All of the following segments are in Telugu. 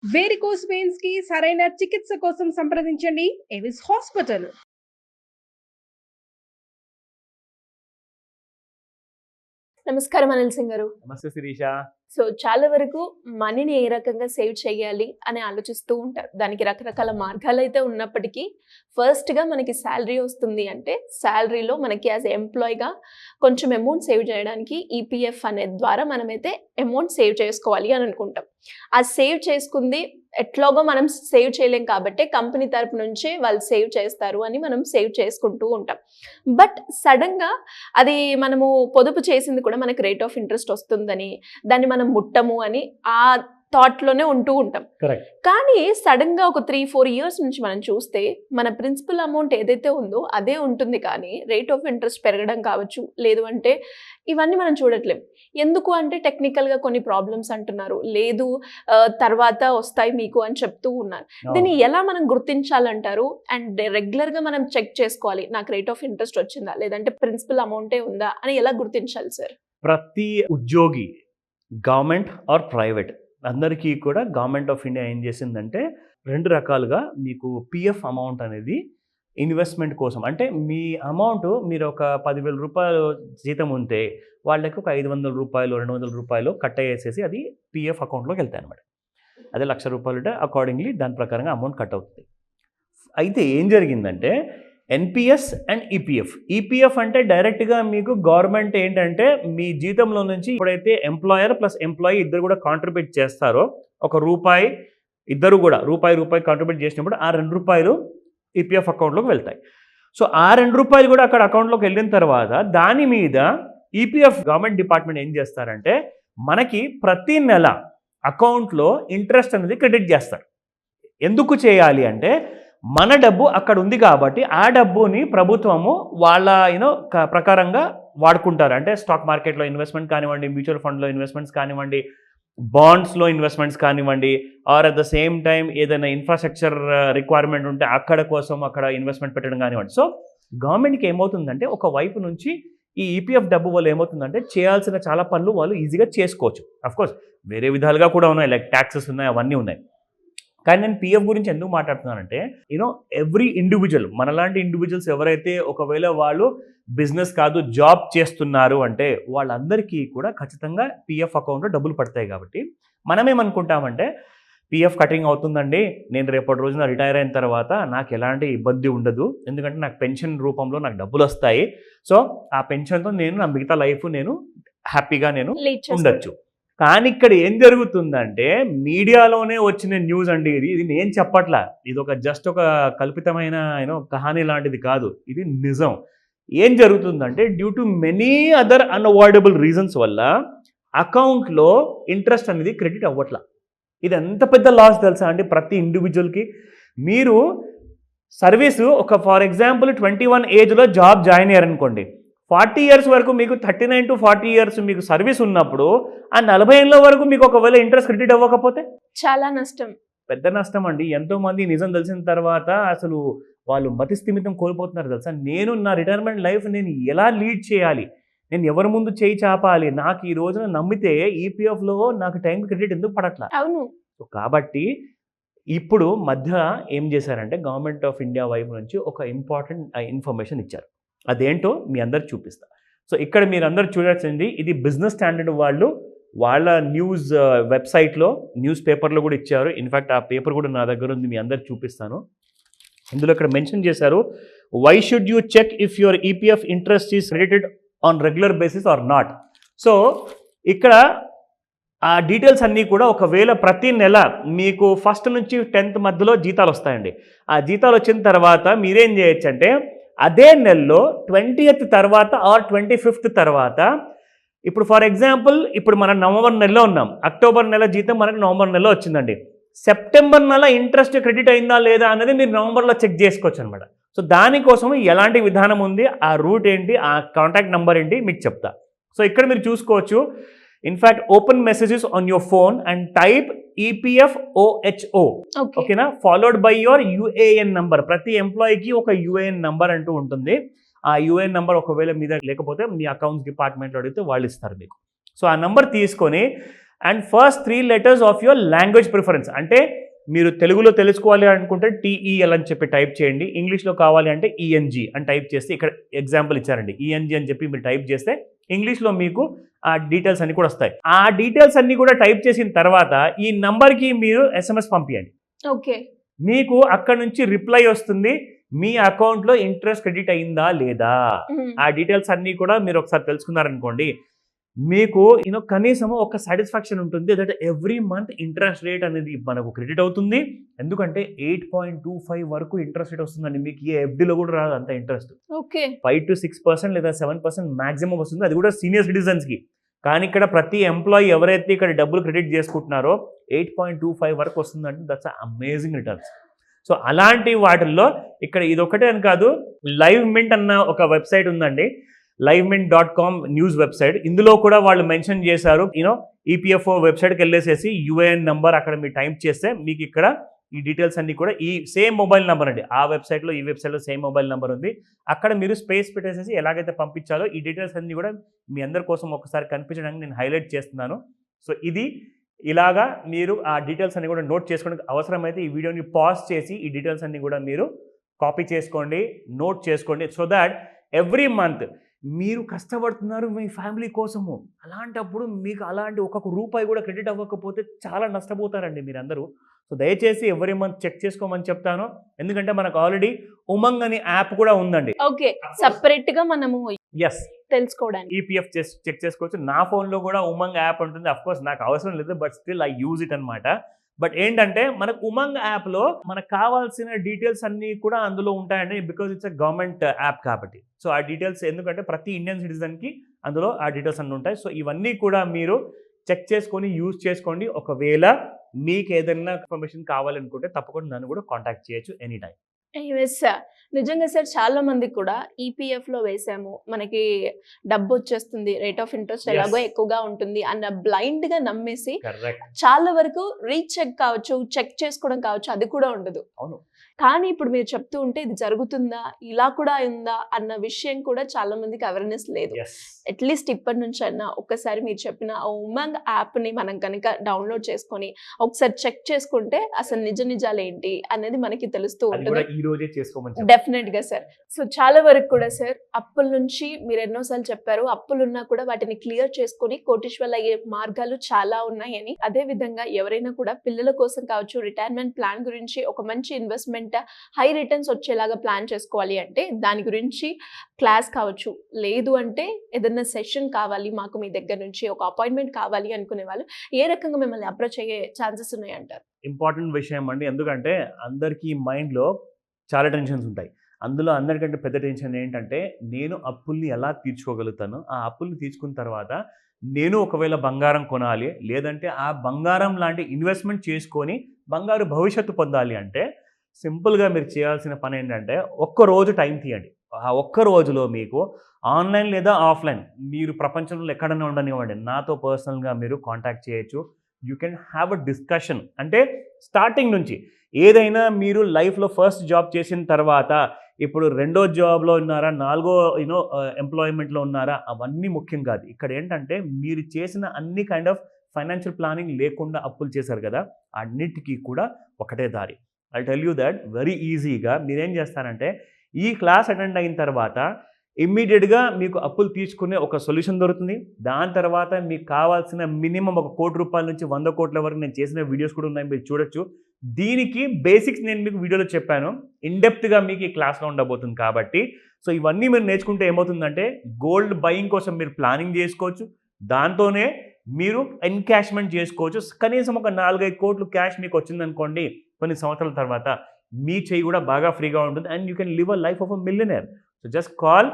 వేరికోస్ వెయిన్స్ కి సరైన చికిత్స కోసం సంప్రదించండి ఎవిస్ హాస్పిటల్. నమస్కారం అనిల్ సింగ్ గారు. నమస్తే శిరీష. సో చాలా వరకు మనీని ఏ రకంగా సేవ్ చేయాలి అని ఆలోచిస్తూ ఉంటారు. దానికి రకరకాల మార్గాలైతే ఉన్నప్పటికీ ఫస్ట్‌గా మనకి సాలరీ వస్తుంది అంటే సాలరీలో మనకి యాజ్ ఎంప్లాయ్‌గా కొంచెం అమౌంట్ సేవ్ చేయడానికి ఈపీఎఫ్ అనే ద్వారా మనమైతే అమౌంట్ సేవ్ చేసుకోవాలి అని అనుకుంటాం. ఆ సేవ్ చేసుకుంది ఎట్లాగో మనం సేవ్ చేయలేం కాబట్టి కంపెనీ తరపు నుంచే వాళ్ళు సేవ్ చేస్తారు అని మనం సేవ్ చేసుకుంటూ ఉంటాం. బట్ సడన్‌గా అది మనము పొదుపు చేసింది కూడా మనకి రేట్ ఆఫ్ ఇంట్రెస్ట్ వస్తుందని, దాన్ని మనం ముట్టము అని ఆ థాట్‌లోనే ఉంటూ ఉంటాం. కరెక్ట్. కానీ సడన్‌గా ఒక 3-4 ఇయర్స్ నుంచి మనం చూస్తే మన ప్రిన్సిపల్ అమౌంట్ ఏదైతే ఉందో అదే ఉంటుంది, కానీ రేట్ ఆఫ్ ఇంట్రెస్ట్ పెరగడం కావచ్చు, లేదు అంటే ఇవన్నీ మనం చూడట్లేం. ఎందుకు అంటే టెక్నికల్‌గా కొన్ని ప్రాబ్లమ్స్ అంటున్నారు, లేదు తర్వాత వస్తాయి మీకు అని చెప్తూ ఉన్నారు. దీన్ని ఎలా మనం గుర్తించాలంటారు? అండ్ రెగ్యులర్‌గా మనం చెక్ చేసుకోవాలి, నాకు రేట్ ఆఫ్ ఇంట్రెస్ట్ వచ్చిందా లేదంటే ప్రిన్సిపల్ అమౌంటే ఉందా అని ఎలా గుర్తించాలి సార్? ప్రతి ఉద్యోగి గవర్నమెంట్ ఆర్ ప్రైవేట్ అందరికీ కూడా గవర్నమెంట్ ఆఫ్ ఇండియా ఏం చేసిందంటే 2 రకాలుగా మీకు పిఎఫ్ అమౌంట్ అనేది ఇన్వెస్ట్మెంట్ కోసం, అంటే మీ అమౌంట్ మీరు ఒక 10,000 రూపాయలు జీతం ఉంటే వాళ్ళకి ఒక 500 రూపాయలు 200 రూపాయలు కట్ అయ్యేసేసి అది పిఎఫ్ అకౌంట్లోకి వెళ్తాయి అనమాట. అదే 1,00,000 రూపాయలు ఉంటే అకార్డింగ్లీ దాని ప్రకారంగా అమౌంట్ కట్ అవుతుంది. అయితే ఏం జరిగిందంటే ఎన్పిఎస్ అండ్ ఈపీఎఫ్. ఈపీఎఫ్ అంటే డైరెక్ట్గా మీకు గవర్నమెంట్ ఏంటంటే మీ జీతంలో నుంచి ఎప్పుడైతే ఎంప్లాయర్ ప్లస్ ఎంప్లాయీ ఇద్దరు కూడా కాంట్రిబ్యూట్ చేస్తారో, ఒక రూపాయి ఇద్దరు కూడా రూపాయి కాంట్రిబ్యూట్ చేసినప్పుడు ఆ ₹2 ఈపీఎఫ్ అకౌంట్లోకి వెళ్తాయి. సో ఆ ₹2 కూడా అక్కడ అకౌంట్లోకి వెళ్ళిన తర్వాత దాని మీద ఈపీఎఫ్ గవర్నమెంట్ డిపార్ట్మెంట్ ఏం చేస్తారంటే మనకి ప్రతి నెల అకౌంట్లో ఇంట్రెస్ట్ అనేది క్రెడిట్ చేస్తారు. ఎందుకు చేయాలి అంటే మన డబ్బు అక్కడ ఉంది కాబట్టి ఆ డబ్బుని ప్రభుత్వము వాళ్ళ ప్రకారంగా వాడుకుంటారు. అంటే స్టాక్ మార్కెట్లో ఇన్వెస్ట్మెంట్ కానివ్వండి, మ్యూచువల్ ఫండ్లో ఇన్వెస్ట్మెంట్స్ కానివ్వండి, బాండ్స్లో ఇన్వెస్ట్మెంట్స్ కానివ్వండి, or at the same time ఏదైనా ఇన్ఫ్రాస్ట్రక్చర్ రిక్వైర్మెంట్ ఉంటే అక్కడ ఇన్వెస్ట్మెంట్ పెట్టడం కానివ్వండి. సో గవర్నమెంట్కి ఏమవుతుందంటే ఒక వైపు నుంచి ఈ ఈపీఎఫ్ డబ్బు వల్ల ఏమవుతుందంటే చేయాల్సిన చాలా పనులు వాళ్ళు ఈజీగా చేసుకోవచ్చు. అఫ్కోర్స్ వేరే విధాలుగా కూడా ఉన్నాయి, లైక్ ట్యాక్సెస్ ఉన్నాయి, అవన్నీ ఉన్నాయి. కానీ నేను పిఎఫ్ గురించి ఎందుకు మాట్లాడుతున్నానంటే ఎవ్రీ ఇండివిజువల్, మనలాంటి ఇండివిజువల్స్ ఎవరైతే ఒకవేళ వాళ్ళు బిజినెస్ కాదు జాబ్ చేస్తున్నారు అంటే వాళ్ళందరికీ కూడా ఖచ్చితంగా పిఎఫ్ అకౌంట్లో డబ్బులు పడతాయి. కాబట్టి మనమేమనుకుంటామంటే పిఎఫ్ కటింగ్ అవుతుందండి, నేను రేపటి రోజున రిటైర్ అయిన తర్వాత నాకు ఎలాంటి ఇబ్బంది ఉండదు, ఎందుకంటే నాకు పెన్షన్ రూపంలో నాకు డబ్బులు వస్తాయి, సో ఆ పెన్షన్తో నేను నా మిగతా లైఫ్ నేను హ్యాపీగా నేను ఉండొచ్చు. కానీ ఇక్కడ ఏం జరుగుతుందంటే మీడియాలోనే వచ్చిన న్యూస్ అండి, ఇది నేను చెప్పట్లా, ఇది ఒక జస్ట్ ఒక కల్పితమైన కహానీ లాంటిది కాదు, ఇది నిజం. ఏం జరుగుతుందంటే due to many other unavoidable reasons వల్ల అకౌంట్లో ఇంట్రెస్ట్ అనేది క్రెడిట్ అవ్వట్లా. ఇది ఎంత పెద్ద లాస్ తెలుసా అండి ప్రతి ఇండివిజువల్కి. మీరు సర్వీసు ఒక ఫర్ ఎగ్జాంపుల్ 21 ఏజ్లో జాబ్ జాయిన్ అయ్యారనుకోండి, 40 ఇయర్స్ వరకు మీకు 39 to 40 ఇయర్స్ మీకు సర్వీస్ ఉన్నప్పుడు ఆ 40 ఏళ్ళ వరకు మీకు ఒకవేళ ఇంట్రెస్ట్ క్రెడిట్ అవ్వకపోతే చాలా నష్టం, పెద్ద నష్టం అండి. ఎంతోమంది నిజం తెలిసిన తర్వాత అసలు వాళ్ళు మతి స్థిమితం కోల్పోతున్నారు తెలుసా. నేను నా రిటైర్మెంట్ లైఫ్ నేను ఎలా లీడ్ చేయాలి, నేను ఎవరి ముందు చేయి చాపాలి, నాకు ఈ రోజున నమ్మితే ఈపీఎఫ్లో నాకు టైం క్రెడిట్ ఎందుకు పడట్లా. అవును. కాబట్టి ఇప్పుడు మధ్య ఏం చేశారంటే గవర్నమెంట్ ఆఫ్ ఇండియా వైపు నుంచి ఒక ఇంపార్టెంట్ ఇన్ఫర్మేషన్ ఇచ్చారు. అదేంటో మీ అందరికి చూపిస్తా. సో ఇక్కడ మీరు అందరు చూడాల్సింది, ఇది బిజినెస్ స్టాండర్డ్ వాళ్ళు వాళ్ళ న్యూస్ వెబ్సైట్లో న్యూస్ పేపర్లో కూడా ఇచ్చారు. ఇన్ఫ్యాక్ట్ ఆ పేపర్ కూడా నా దగ్గర ఉంది, మీ అందరికి చూపిస్తాను. ఇందులో ఇక్కడ మెన్షన్ చేశారు, why should you check if your EPF interest is credited on regular basis or not. So ఇక్కడ ఆ డీటెయిల్స్ అన్నీ కూడా ఒకవేళ ప్రతి నెల మీకు 1st నుంచి 10th మధ్యలో జీతాలు వస్తాయండి. ఆ జీతాలు వచ్చిన తర్వాత మీరేం చేయొచ్చు అంటే అదే నెలలో 20th తర్వాత ఆర్ 25th తర్వాత, ఇప్పుడు ఫర్ ఎగ్జాంపుల్ ఇప్పుడు మనం నవంబర్ నెలలో ఉన్నాం, అక్టోబర్ నెల జీతం మనకు నవంబర్ నెలలో వచ్చిందండి, సెప్టెంబర్ నెల ఇంట్రెస్ట్ క్రెడిట్ అయిందా లేదా అనేది మీరు నవంబర్లో చెక్ చేసుకోవచ్చు అనమాట. సో దానికోసం ఎలాంటి విధానం ఉంది, ఆ రూట్ ఏంటి, ఆ కాంటాక్ట్ నెంబర్ ఏంటి మీకు చెప్తా. సో ఇక్కడ మీరు చూసుకోవచ్చు, in fact open messages on your phone and type EPFOHO, ఓకేనా, followed by your UAN number. ప్రతి ఎంప్లాయీకి ఒక యుఏఎన్ నంబర్ అంటూ ఉంటుంది. ఆ యుఏఎన్ నంబర్ ఒకవేళ మీద లేకపోతే మీ అకౌంట్స్ డిపార్ట్మెంట్లో అడిగితే వాళ్ళు ఇస్తారు మీకు. సో ఆ నంబర్ తీసుకొని and first 3 letters of your language preference. అంటే మీరు తెలుగులో తెలుసుకోవాలి అనుకుంటే TEL అని చెప్పి టైప్ చేయండి. ఇంగ్లీష్లో కావాలి అంటే ENG అని టైప్ చేస్తే ఇక్కడ ఎగ్జాంపుల్ ఇచ్చారండి. ENG అని చెప్పి మీరు టైప్ చేస్తే ఇంగ్లీష్లో మీకు ఆ డీటెయిల్స్ అన్ని కూడా వస్తాయి. ఆ డీటెయిల్స్ అన్ని కూడా టైప్ చేసిన తర్వాత ఈ నంబర్కి మీరు SMS పంపించండి. ఓకే. మీకు అక్కడ నుంచి రిప్లై వస్తుంది, మీ అకౌంట్లో ఇంట్రెస్ట్ క్రెడిట్ అయిందా లేదా. ఆ డీటెయిల్స్ అన్నీ కూడా మీరు ఒకసారి తెలుసుకున్నారనుకోండి, మీకు కనీసం ఒక సాటిస్ఫాక్షన్ ఉంటుంది that every month interest rate అనేది మనకు క్రెడిట్ అవుతుంది. ఎందుకంటే 8.25 వరకు ఇంట్రెస్ట్ రేట్ వస్తుందండి. మీకు ఏ FDలో కూడా రాదు అంత ఇంట్రెస్ట్. ఓకే. 5 to 6% లేదా 7% మాక్సిమం వస్తుంది. అది కూడా సీనియర్ సిటిజన్స్కి. కానీ ఇక్కడ ప్రతి ఎంప్లాయీ ఎవరైతే ఇక్కడ డబ్బులు క్రెడిట్ చేసుకుంటున్నారో 8.25 వరకు వస్తుందంటే దట్స్ అమేజింగ్ రిటర్న్స్. సో అలాంటి వాటిల్లో ఇక్కడ ఇదొకటే అని కాదు, లైవ్ మింట్ అన్న ఒక వెబ్సైట్ ఉందండి, livemint.com న్యూస్ వెబ్సైట్. ఇందులో కూడా వాళ్ళు మెన్షన్ చేశారు, EPFO వెబ్సైట్కి వెళ్ళేసేసి UAN నెంబర్ అక్కడ మీరు టైప్ చేస్తే మీకు ఇక్కడ ఈ డీటెయిల్స్ అన్ని కూడా ఈ సేమ్ మొబైల్ నెంబర్ అండి. ఆ వెబ్సైట్లో ఈ వెబ్సైట్లో సేమ్ మొబైల్ నెంబర్ ఉంది. అక్కడ మీరు స్పేస్ పెట్టేసేసి ఎలాగైతే పంపించాలో ఈ డీటెయిల్స్ అన్ని కూడా మీ అందరి కోసం ఒకసారి కనిపించడానికి నేను హైలైట్ చేస్తున్నాను. సో ఇది ఇలాగా మీరు ఆ డీటెయిల్స్ అన్ని కూడా నోట్ చేసుకోవడానికి అవసరమైతే ఈ వీడియోని పాజ్ చేసి ఈ డీటెయిల్స్ అన్ని కూడా మీరు కాపీ చేసుకోండి, నోట్ చేసుకోండి. సో దాట్ ఎవ్రీ మంత్ మీరు కష్టపడుతున్నారు మీ ఫ్యామిలీ కోసము. అలాంటప్పుడు మీకు అలాంటి ఒక్కొక్క రూపాయి కూడా క్రెడిట్ అవ్వకపోతే చాలా నష్టపోతారండి మీరందరూ. సో దయచేసి ఎవ్రీ మంత్ చెక్ చేసుకోమని చెప్తాను. ఎందుకంటే మనకు ఆల్రెడీ ఉమంగ్ అనే యాప్ కూడా ఉందండి. ఓకే. సపరేట్గా మనము ఎస్ తెలుసుకోవడానికి EPF చెక్ చేసుకోవచ్చు. నా ఫోన్లో కూడా ఉమంగ్ యాప్ ఉంటుంది. అఫ్ కోర్స్ నాకు అవసరం లేదు, but still I use it అనమాట. బట్ ఏంటంటే మనకు ఉమంగ్ యాప్లో మనకు కావాల్సిన డీటెయిల్స్ అన్నీ కూడా అందులో ఉంటాయండి. బికాజ్ ఇట్స్ గవర్నమెంట్ యాప్ కాబట్టి. సో ఆ డీటెయిల్స్ ఎందుకంటే ప్రతి ఇండియన్ సిటిజన్కి అందులో ఆ డీటెయిల్స్ అన్నీ ఉంటాయి. సో ఇవన్నీ కూడా మీరు చెక్ చేసుకొని యూజ్ చేసుకోండి. ఒకవేళ మీకు ఏదైనా ఇన్ఫర్మేషన్ కావాలనుకుంటే తప్పకుండా నన్ను కూడా కాంటాక్ట్ చేయొచ్చు ఎనీ టైం. సార్, నిజంగా సార్ చాలా మంది కూడా ఈపీఎఫ్లో వేసాము, మనకి డబ్బు వచ్చేస్తుంది, రేట్ ఆఫ్ ఇంట్రెస్ట్ ఎలాగో ఎక్కువగా ఉంటుంది అన్న బ్లైండ్గా నమ్మేసి చాలా వరకు రీచెక్ కావచ్చు, చెక్ చేసుకోవడం కావచ్చు, అది కూడా ఉండదు. అవును. కానీ ఇప్పుడు మీరు చెప్తూ ఉంటే ఇది జరుగుతుందా, ఇలా కూడా ఉందా అన్న విషయం కూడా చాలా మందికి అవేర్నెస్ లేదు. అట్లీస్ట్ ఇప్పటి నుంచి అయినా ఒక్కసారి మీరు చెప్పిన ఆ ఉమంగ్ యాప్ని మనం కనుక డౌన్లోడ్ చేసుకొని ఒకసారి చెక్ చేసుకుంటే అసలు నిజాలు ఏంటి అనేది మనకి తెలుస్తూ ఉంటుంది. డెఫినెట్ గా సార్. సో చాలా వరకు కూడా సార్ అప్పుల నుంచి మీరు ఎన్నోసార్లు చెప్పారు, అప్పులున్నా కూడా వాటిని క్లియర్ చేసుకొని కోటీశ్వర్లు అయ్యే మార్గాలు చాలా ఉన్నాయని. అదే విధంగా ఎవరైనా కూడా పిల్లల కోసం కావచ్చు, రిటైర్మెంట్ ప్లాన్ గురించి ఒక మంచి ఇన్వెస్ట్మెంట్ హై రిటర్న్స్ వచ్చేలాగా ప్లాన్ చేసుకోవాలి అంటే దాని గురించి క్లాస్ కావచ్చు, లేదు అంటే ఏదైనా సెషన్ కావాలి మాకు మీ దగ్గర నుంచి, ఒక అపాయింట్మెంట్ కావాలి అనుకునే వాళ్ళు ఏ రకంగా మిమ్మల్ని అప్రోచ్ అయ్యే ఛాన్సెస్ ఉన్నాయంటారు? ఇంపార్టెంట్ విషయం అండి. ఎందుకంటే అందరికీ మైండ్లో చాలా టెన్షన్స్ ఉంటాయి. అందులో అందరికంటే పెద్ద టెన్షన్ ఏంటంటే నేను అప్పుల్ని ఎలా తీర్చుకోగలుగుతాను, ఆ అప్పుల్ని తీర్చుకున్న తర్వాత నేను ఒకవేళ బంగారం కొనాలి, లేదంటే ఆ బంగారం లాంటి ఇన్వెస్ట్మెంట్ చేసుకొని బంగారు భవిష్యత్తు పొందాలి అంటే సింపుల్గా మీరు చేయాల్సిన పని ఏంటంటే ఒక్కరోజు టైం తీయండి. ఆ ఒక్క రోజులో మీకు ఆన్లైన్ లేదా ఆఫ్లైన్ మీరు ప్రపంచంలో ఎక్కడైనా ఉండనివ్వండి, నాతో పర్సనల్గా మీరు కాంటాక్ట్ చేయొచ్చు. You can have a discussion. అంటే స్టార్టింగ్ నుంచి ఏదైనా మీరు లైఫ్లో ఫస్ట్ జాబ్ చేసిన తర్వాత ఇప్పుడు రెండో జాబ్లో ఉన్నారా, నాలుగో ఎంప్లాయ్మెంట్లో ఉన్నారా, అవన్నీ ముఖ్యం కాదు. ఇక్కడ ఏంటంటే మీరు చేసిన అన్ని కైండ్ ఆఫ్ ఫైనాన్షియల్ ప్లానింగ్ లేకుండా అప్పులు చేశారు కదా, అన్నిటికీ కూడా ఒకటే దారి. I tell you that very ఈజీగా మీరేం చేస్తారంటే ఈ క్లాస్ అటెండ్ అయిన తర్వాత ఇమ్మీడియట్గా మీకు అప్పులు తీసుకునే ఒక సొల్యూషన్ దొరుకుతుంది. దాని తర్వాత మీకు కావాల్సిన మినిమం ₹1 కోటి నుంచి 100 కోట్ల వరకు నేను చేసిన వీడియోస్ కూడా ఉన్నాయి, మీరు చూడొచ్చు. దీనికి బేసిక్స్ నేను మీకు వీడియోలో చెప్పాను, ఇన్డెప్త్గా మీకు ఈ క్లాస్లో ఉండబోతుంది కాబట్టి. సో ఇవన్నీ మీరు నేర్చుకుంటే ఏమవుతుందంటే గోల్డ్ బయింగ్ కోసం మీరు ప్లానింగ్ చేసుకోవచ్చు, దాంతోనే మీరు ఎన్కాష్మెంట్ చేసుకోవచ్చు. కనీసం ఒక 4-5 కోట్లు క్యాష్ మీకు వచ్చిందనుకోండి, కొన్ని సంవత్సరాల తర్వాత మీ చేయి కూడా బాగా ఫ్రీగా ఉంటుంది and you can live a life of a millionaire. So just call,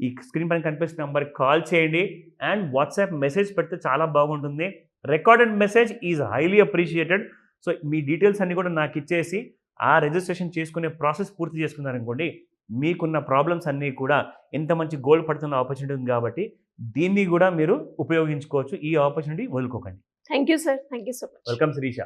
ఈ స్క్రీన్ పైన కనిపిస్తున్న నెంబర్కి కాల్ చేయండి అండ్ వాట్సాప్ మెసేజ్ పెడితే చాలా బాగుంటుంది. Recorded message is highly appreciated. So me details అన్నీ కూడా నాకు ఇచ్చేసి ఆ రిజిస్ట్రేషన్ చేసుకునే ప్రాసెస్ పూర్తి చేసుకున్నారనుకోండి, మీకున్న ప్రాబ్లమ్స్ అన్నీ కూడా ఎంత మంచి గోల్డ్ పడుతున్న ఆపర్చునిటీ ఉంది కాబట్టి దీన్ని కూడా మీరు ఉపయోగించుకోవచ్చు. ఈ ఆపర్చునిటీ వదులుకోకండి. Thank you sir. Thank you so much. Welcome Sirisha.